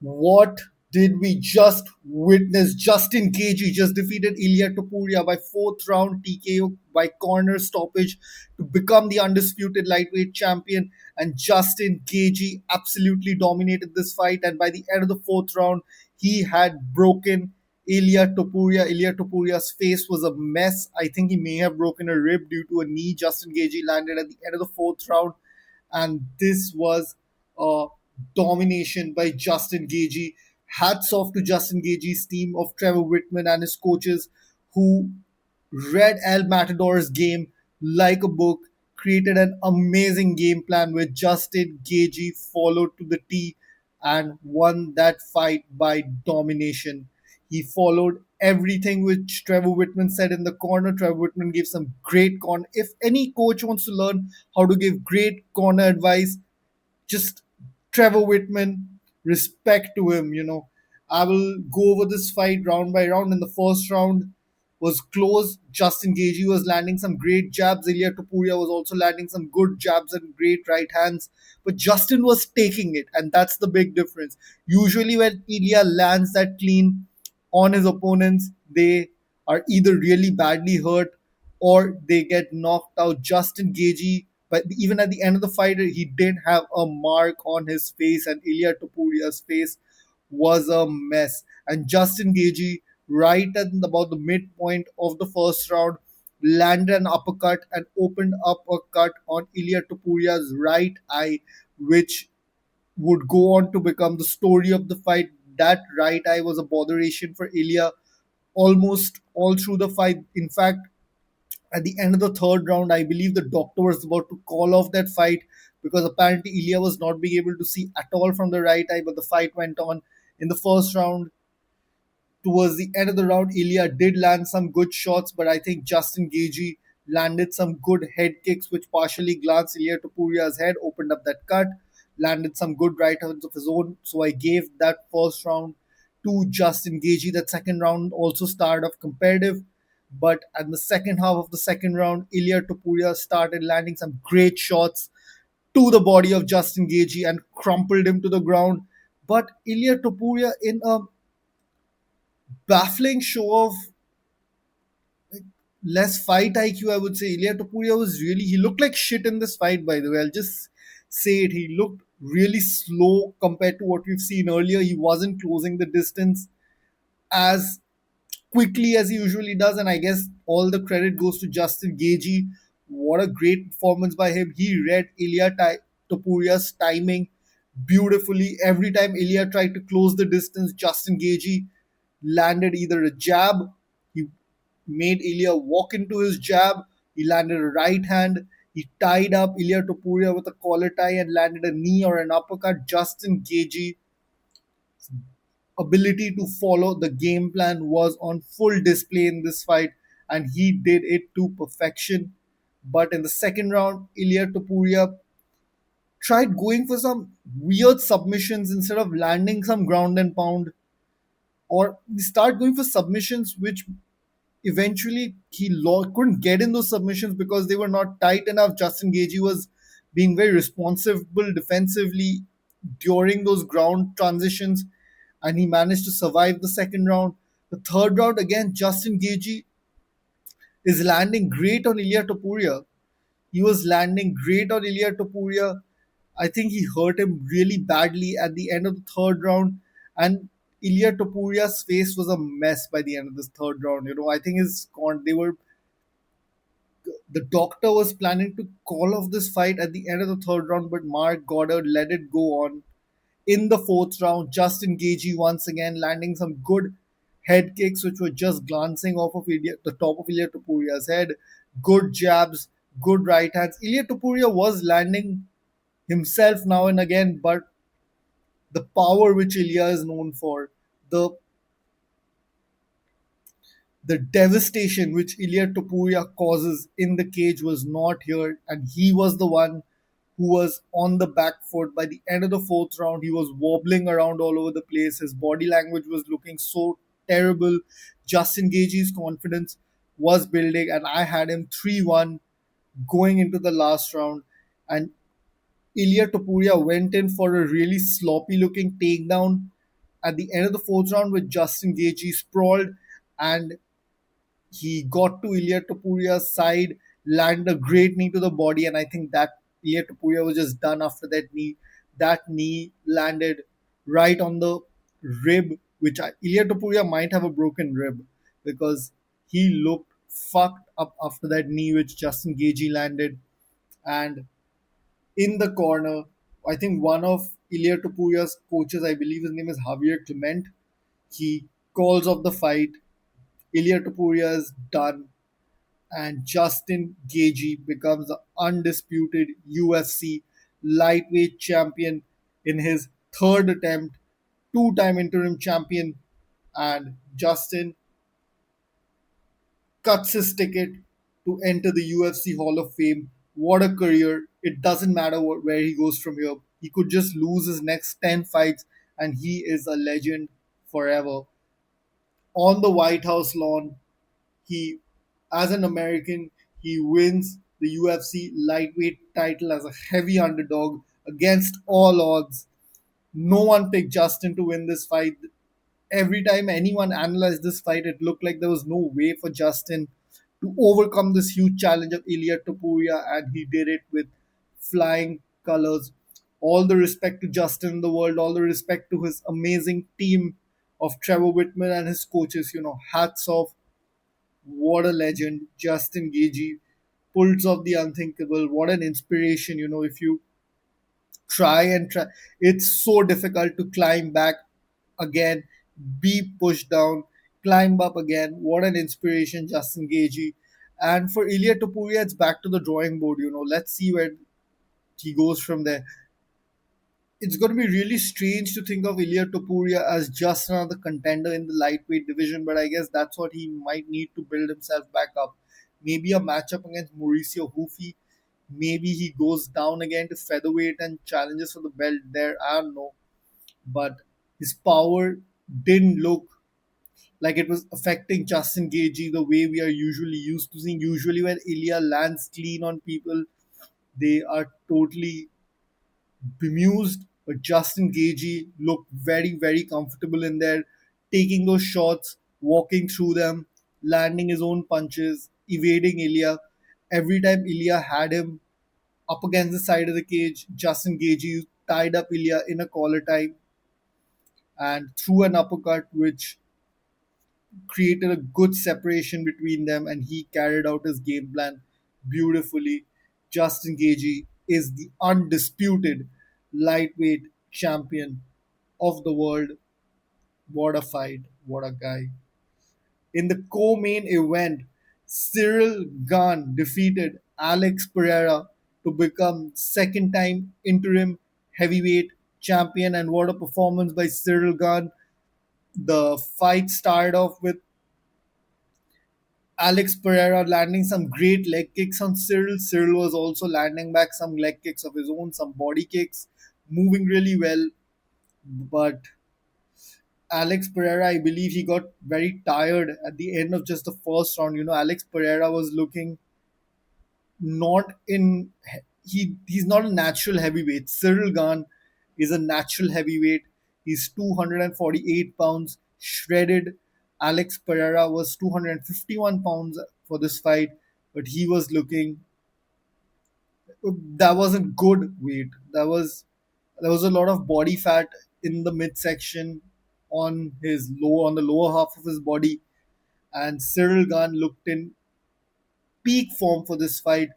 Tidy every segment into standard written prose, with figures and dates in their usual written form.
What did we just witness? Justin Gaethje just defeated Ilia Topuria by fourth round TKO by corner stoppage to become the undisputed lightweight champion. And Justin Gaethje absolutely dominated this fight. And by the end of the fourth round, he had broken Ilia Topuria. Ilia Topuria's face was a mess. I think he may have broken a rib due to a knee Justin Gaethje landed at the end of the fourth round, and this was a domination by Justin Gaethje. Hats off to Justin Gaethje's team of Trevor Whitman and his coaches who read El Matador's game like a book, created an amazing game plan where Justin Gaethje followed to the T and won that fight by domination. He followed everything which Trevor Whitman said in the corner. Trevor Whitman gave some great corner. If any coach wants to learn how to give great corner advice, just Trevor Whitman, respect to him. I will go over this fight round by round. In the first round was close. Justin Gaethje was landing some great jabs. Ilia Topuria was also landing some good jabs and great right hands. But Justin was taking it, and that's the big difference. Usually, when Ilia lands that clean on his opponents, they are either really badly hurt or they get knocked out. Justin Gaethje, but even at the end of the fight, he did have a mark on his face, and Ilia Topuria's face was a mess. And Justin Gaethje, right at about the midpoint of the first round, landed an uppercut and opened up a cut on Ilia Topuria's right eye, which would go on to become the story of the fight. That right eye was a botheration for Ilia almost all through the fight. In fact, at the end of the third round, I believe the doctor was about to call off that fight because apparently Ilya was not being able to see at all from the right eye, but the fight went on. In the first round, towards the end of the round, Ilya did land some good shots, but I think Justin Gaethje landed some good head kicks, which partially glanced Ilia Topuria's head, opened up that cut, landed some good right hands of his own. So I gave that first round to Justin Gaethje. That second round also started off competitive, but at the second half of the second round, Ilia Topuria started landing some great shots to the body of Justin Gaethje and crumpled him to the ground. But Ilia Topuria, in a baffling show of less fight IQ, I would say, Ilia Topuria was really, he looked like shit in this fight, by the way. I'll just say it. He looked really slow compared to what we've seen earlier. He wasn't closing the distance as quickly as he usually does, and I guess all the credit goes to Justin Gaethje. What a great performance by him. He read Topuria's timing beautifully. Every time Ilia tried to close the distance, Justin Gaethje landed either a jab, he made Ilia walk into his jab, he landed a right hand, he tied up Ilia Topuria with a collar tie and landed a knee or an uppercut. Justin Gaethje ability to follow the game plan was on full display in this fight, and he did it to perfection. But in the second round, Ilia Topuria tried going for some weird submissions instead of landing some ground and pound, or he started going for submissions which eventually couldn't get in those submissions because they were not tight enough. Justin Gaethje was being very responsible defensively during those ground transitions, and he managed to survive the second round. The third round, again, Justin Gaethje is landing great on Ilia Topuria. He was landing great on Ilia Topuria. I think he hurt him really badly at the end of the third round, and Ilia Topuria's face was a mess by the end of this third round. I think the doctor was planning to call off this fight at the end of the third round, but Mark Goddard let it go on. In the fourth round, Justin Gaethje once again landing some good head kicks, which were just glancing off of the top of Ilia Topuria's head. Good jabs, good right hands. Ilia Topuria was landing himself now and again, but the power which Ilia is known for, the the devastation which Ilia Topuria causes in the cage was not here, and he was the one who was on the back foot. By the end of the fourth round, he was wobbling around all over the place. His body language was looking so terrible. Justin Gaethje's confidence was building, and I had him 3-1 going into the last round. And Ilia Topuria went in for a really sloppy looking takedown, at the end of the fourth round with Justin Gaethje sprawled, and he got to Ilia Topuria's side, landed a great knee to the body, and I think that Ilia Topuria was just done after that knee. That knee landed right on the rib, which Ilia Topuria might have a broken rib because he looked fucked up after that knee which Justin Gaethje landed. And in the corner, I think one of Ilia Topuria's coaches, I believe his name is Javier Clement, he calls off the fight. Ilia Topuria is done, and Justin Gaethje becomes the undisputed UFC lightweight champion in his third attempt, two-time interim champion, and Justin cuts his ticket to enter the UFC Hall of Fame. What a career. It doesn't matter where he goes from here. He could just lose his next 10 fights and he is a legend forever. On the White House lawn, he, as an American, he wins the UFC lightweight title as a heavy underdog against all odds. No one picked Justin to win this fight. Every time anyone analyzed this fight, it looked like there was no way for Justin to overcome this huge challenge of Ilia Topuria, and he did it with flying colors. All the respect to Justin in the world, all the respect to his amazing team of Trevor Whitman and his coaches. Hats off. What a legend. Justin Gaethje pulls off the unthinkable. What an inspiration. If you try and try, it's so difficult to climb back again, be pushed down, climb up again. What an inspiration, Justin Gaethje. And for Ilia Topuria, it's back to the drawing board. Let's see where he goes from there. It's going to be really strange to think of Ilia Topuria as just another contender in the lightweight division, but I guess that's what he might need to build himself back up. Maybe a matchup against Mauricio Ruffy. Maybe he goes down again to featherweight and challenges for the belt there. I don't know. But his power didn't look like it was affecting Justin Gaethje the way we are usually used to seeing. Usually, when Ilia lands clean on people, they are totally bemused, but Justin Gaethje looked very, very comfortable in there, taking those shots, walking through them, landing his own punches, evading Ilia. Every time Ilia had him up against the side of the cage, Justin Gaethje tied up Ilia in a collar tie and threw an uppercut, which created a good separation between them, and he carried out his game plan beautifully. Justin Gaethje is the undisputed lightweight champion of the world. What a fight! What a guy! In the co-main event, Cyril Gane defeated Alex Pereira to become second-time interim heavyweight champion. And what a performance by Cyril Gane! The fight started off with Alex Pereira landing some great leg kicks on Cyril. Cyril was also landing back some leg kicks of his own, some body kicks, moving really well. But Alex Pereira, I believe he got very tired at the end of just the first round. Alex Pereira was looking not in. He's not a natural heavyweight. Cyril Gane is a natural heavyweight. He's 248 pounds, shredded. Alex Pereira was 251 pounds for this fight, but he was looking. That wasn't good weight. There was a lot of body fat in the midsection on the lower half of his body, and Cyril Gane looked in peak form for this fight.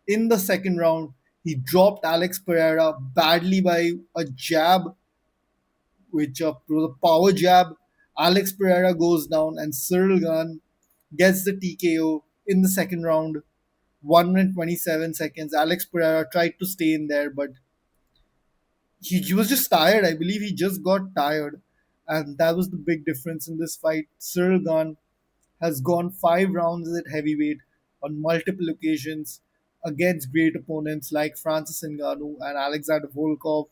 In the second round, he dropped Alex Pereira badly by a jab, which was a power jab. Alex Pereira goes down, and Cyril Gane gets the TKO in the second round. 1 minute 27 seconds. Alex Pereira tried to stay in there, but he was just tired. I believe he just got tired. And that was the big difference in this fight. Cyril Gane has gone 5 rounds at heavyweight on multiple occasions against great opponents like Francis Ngannou and Alexander Volkov.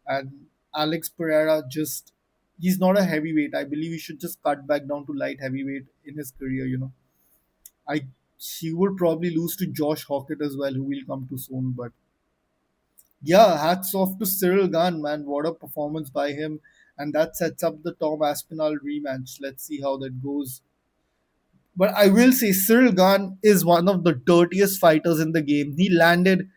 And Alex Pereira just, he's not a heavyweight. I believe he should just cut back down to light heavyweight in his career. I He would probably lose to Josh Hokit as well, who will come to soon. But yeah, hats off to Cyril Gane, man. What a performance by him. and that sets up the Tom Aspinall rematch. Let's see how that goes. But I will say Cyril Gane is one of the dirtiest fighters in the game. He landed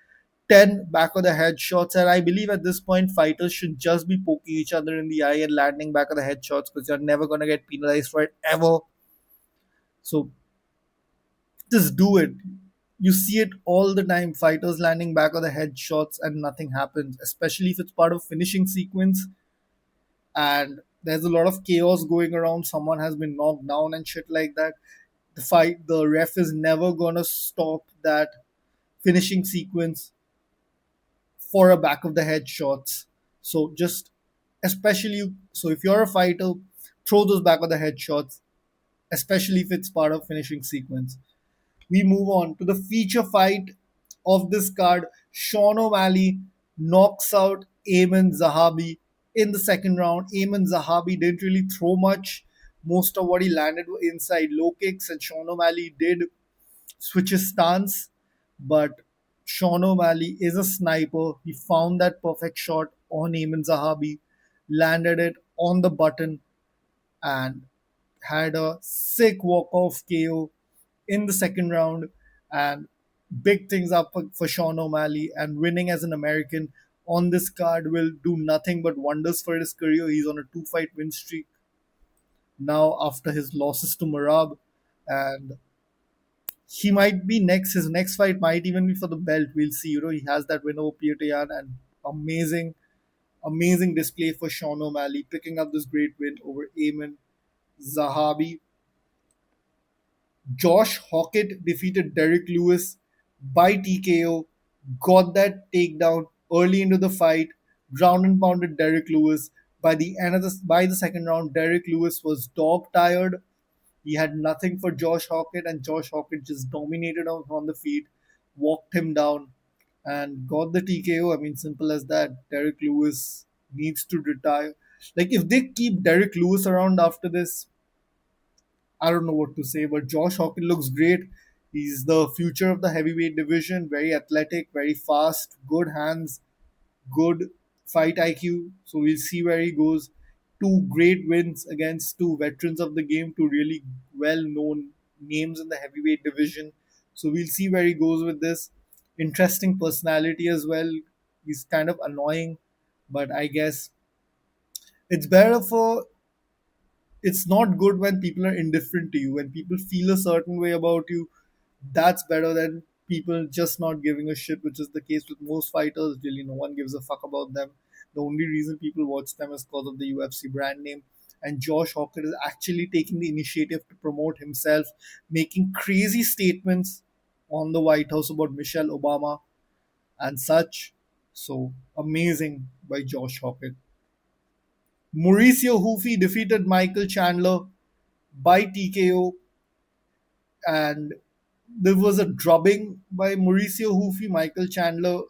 10 back of the head shots, and I believe at this point fighters should just be poking each other in the eye and landing back of the head shots because you're never going to get penalized for it ever. So just do it. You see it all the time, fighters landing back of the head shots and nothing happens, especially if it's part of finishing sequence and there's a lot of chaos going around, someone has been knocked down and shit like that. The ref is never gonna stop that finishing sequence for a back of the head shots. So just especially so if you're a fighter, throw those back of the head shots, especially if it's part of finishing sequence. We move on to the feature fight of this card. Sean O'Malley knocks out Aiman Zahabi in the second round. Aiman Zahabi didn't really throw much. Most of what he landed were inside low kicks, and Sean O'Malley did switch his stance. But Sean O'Malley is a sniper. He found that perfect shot on Aiman Zahabi, landed it on the button, and had a sick walk-off KO in the second round, and big things up for Sean O'Malley, and winning as an American on this card will do nothing but wonders for his career. He's on a two-fight win streak now after his losses to Marab, and he might be next. His next fight might even be for the belt. We'll see. He has that win over Piotr, and amazing, amazing display for Sean O'Malley, picking up this great win over Aiman Zahabi. Josh Hokit defeated Derrick Lewis by TKO, got that takedown early into the fight, ground and pounded Derrick Lewis. By the second round, Derrick Lewis was dog tired. He had nothing for Josh Hokit, and Josh Hokit just dominated on the feet, walked him down, and got the TKO. I mean, simple as that. Derrick Lewis needs to retire. Like, if they keep Derrick Lewis around after this, I don't know what to say, but Josh Hawkins looks great. He's the future of the heavyweight division. Very athletic, very fast, good hands, good fight IQ. So we'll see where he goes. Two great wins against two veterans of the game, two really well known names in the heavyweight division. So we'll see where he goes with this. Interesting personality as well. He's kind of annoying, but I guess it's better for it's not good when people are indifferent to you. When people feel a certain way about you, that's better than people just not giving a shit, which is the case with most fighters. Really, no one gives a fuck about them. The only reason people watch them is because of the UFC brand name. And Josh Hawkins is actually taking the initiative to promote himself, making crazy statements on the White House about Michelle Obama and such. So amazing by Josh Hawkins. Mauricio Ruffy defeated Michael Chandler by TKO, and there was a drubbing by Mauricio Ruffy. Michael Chandler.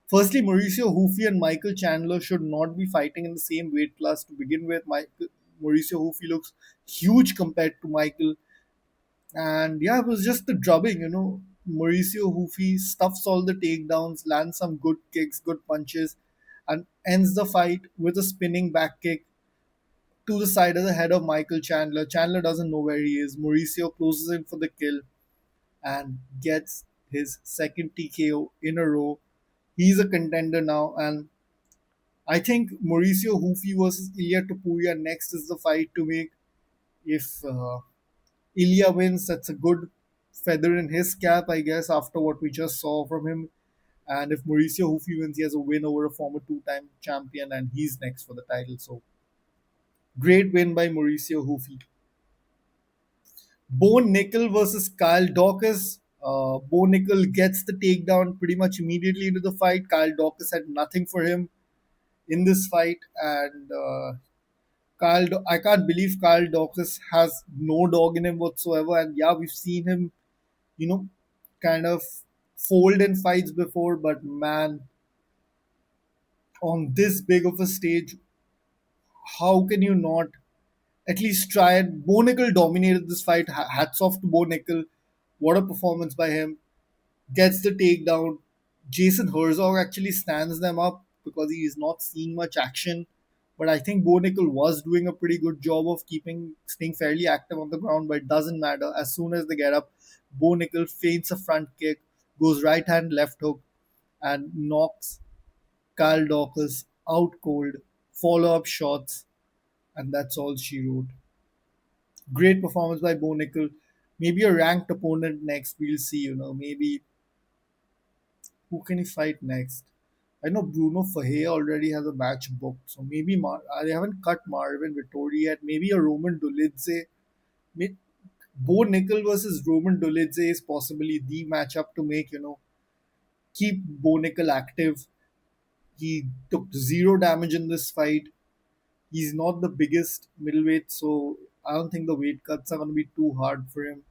Firstly, Mauricio Ruffy and Michael Chandler should not be fighting in the same weight class to begin with. Mauricio Ruffy looks huge compared to Michael, and yeah, it was just the drubbing. Mauricio Ruffy stuffs all the takedowns, lands some good kicks, good punches, and ends the fight with a spinning back kick to the side of the head of Michael Chandler. Chandler doesn't know where he is. Mauricio closes in for the kill and gets his second TKO in a row. He's a contender now, and I think Mauricio Ruffy versus Ilia Topuria next is the fight to make. If Ilia wins, that's a good feather in his cap, I guess, after what we just saw from him. And if Mauricio Ruffy wins, he has a win over a former two-time champion, and he's next for the title. So great win by Mauricio Ruffy. Bo Nickal versus Kyle Daukaus. Bo Nickal gets the takedown pretty much immediately into the fight. Kyle Daukaus had nothing for him in this fight, and I can't believe Kyle Daukaus has no dog in him whatsoever. And yeah, we've seen him, you know, kind of fold in fights before, but man, on this big of a stage, how can you not at least try it? Bo Nickal dominated this fight. Hats off to Bo Nickal. What a performance by him. Gets the takedown. Jason Herzog actually stands them up because he is not seeing much action But I think Bo Nickel was doing a pretty good job of staying fairly active on the ground, but it doesn't matter. As soon as they get up, Bo Nickel feints a front kick, goes right hand, left hook, and knocks Kyle Daukaus out cold, follow up shots, and that's all she wrote. Great performance by Bo Nickel. Maybe a ranked opponent next. We'll see, maybe who can he fight next? I know Bruno Fahey already has a match booked, so maybe they haven't cut Marvin Vittori yet. Maybe a Roman Dolidze. May- Bo Nickel versus Roman Dolidze is possibly the matchup to make, keep Bo Nickel active. He took zero damage in this fight. He's not the biggest middleweight, so I don't think the weight cuts are going to be too hard for him.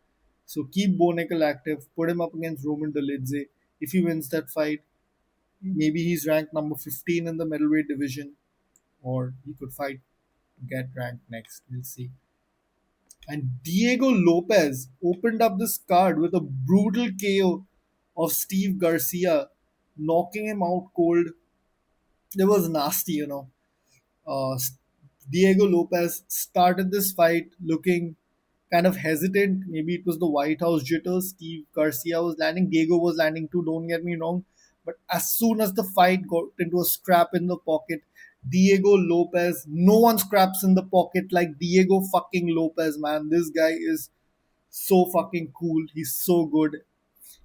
So keep Bo Nickel active, put him up against Roman Dolidze. If he wins that fight, maybe he's ranked number 15 in the middleweight division, or he could fight to get ranked next. We'll see. And Diego Lopes opened up this card with a brutal KO of Steve Garcia, knocking him out cold. It was nasty, Uh, Diego Lopes started this fight looking kind of hesitant. Maybe it was the White House jitters. Steve Garcia was landing. Diego was landing too, don't get me wrong. But as soon as the fight got into a scrap in the pocket, Diego Lopes, no one scraps in the pocket like Diego fucking Lopes, man. This guy is so fucking cool. He's so good.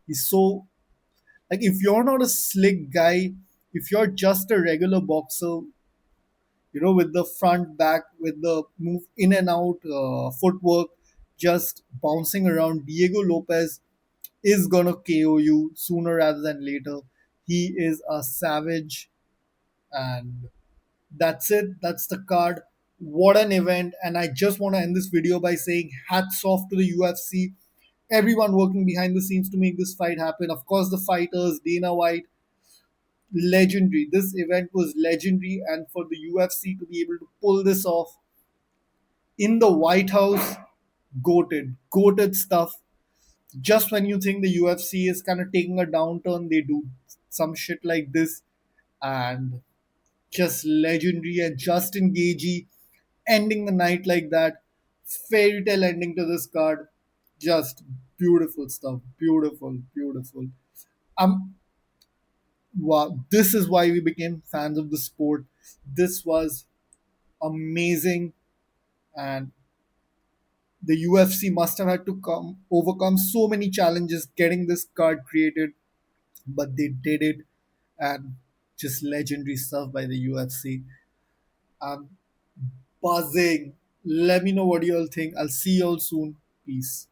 He's so, like, if you're not a slick guy, if you're just a regular boxer, with the front back, with the move in and out footwork, just bouncing around. Diego Lopes is gonna KO you sooner rather than later. He is a savage, and that's it. That's the card. What an event! And I just want to end this video by saying hats off to the UFC. Everyone working behind the scenes to make this fight happen. Of course, the fighters, Dana White, legendary. This event was legendary, and for the UFC to be able to pull this off in the White House, goated stuff. Just when you think the UFC is kind of taking a downturn, they do some shit like this, and just legendary. And Justin Gaethje ending the night like that, fairy tale ending to this card, just beautiful stuff. Beautiful, beautiful. Um, wow, this is why we became fans of the sport. This was amazing, and the UFC must have had to come overcome so many challenges getting this card created, but they did it, and just legendary stuff by the UFC. I'm buzzing. Let me know what you all think. I'll see you all soon. Peace.